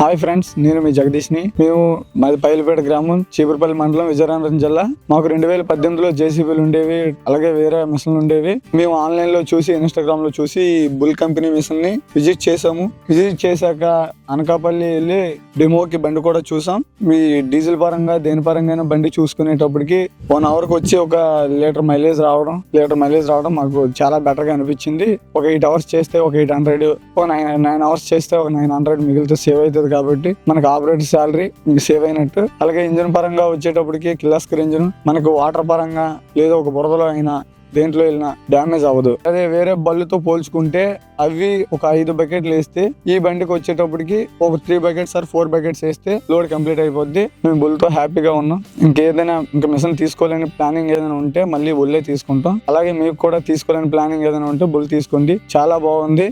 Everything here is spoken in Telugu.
హాయ్ ఫ్రెండ్స్, నేను మీ జగదీష్ని. మేము మాది పైలపేట గ్రామం, చీపురుపల్లి మండలం, విజయనగరం జిల్లా. మాకు 2018లో జేసీబీలు ఉండేవి, అలాగే వేరే మిషన్లు ఉండేవి. మేము ఆన్లైన్ లో చూసి, ఇన్స్టాగ్రామ్ లో చూసి బుల్ కంపెనీ మిషన్ ని విజిట్ చేసాము. విజిట్ చేశాక అనకాపల్లి వెళ్ళి డెమోకి బండి కూడా చూసాం. మీ డీజిల్ పరంగా దేని పరంగా బండి చూసుకునేటప్పటికి 1 hour కి వచ్చి ఒక లీటర్ మైలేజ్ రావడం మాకు చాలా బెటర్ గా అనిపించింది. ఒక 8 hours చేస్తే ఒక 800, ఒక 9 hours చేస్తే ఒక 900 మిగిలితే సేవ్ అవుతుంది. కాబట్టి మనకు ఆపరేటర్ శాలరీ సేవ్ అయినట్టు. అలాగే ఇంజిన్ పరంగా వచ్చేటప్పటికి కిర్లోస్కర్ ఇంజిన్ మనకు వాటర్ పరంగా లేదా ఒక బురదలో అయినా దేంట్లో వెళ్ళినా డ్యామేజ్ అవ్వదు. అదే వేరే బళ్ళుతో పోల్చుకుంటే అవి ఒక 5 బకెట్లు వేస్తే ఈ బండికి వచ్చేటప్పటికి ఒక 3 buckets or 4 buckets వేస్తే లోడ్ కంప్లీట్ అయిపోద్ది. మేము బుల్తో హ్యాపీగా ఉన్నాం. ఇంకా మిషన్ తీసుకోలేని ప్లానింగ్ ఏదైనా ఉంటే మళ్ళీ బుల్లే తీసుకుంటాం. అలాగే మీకు కూడా తీసుకోలేని ప్లానింగ్ ఏదైనా ఉంటే బుల్ తీసుకోండి, చాలా బాగుంది.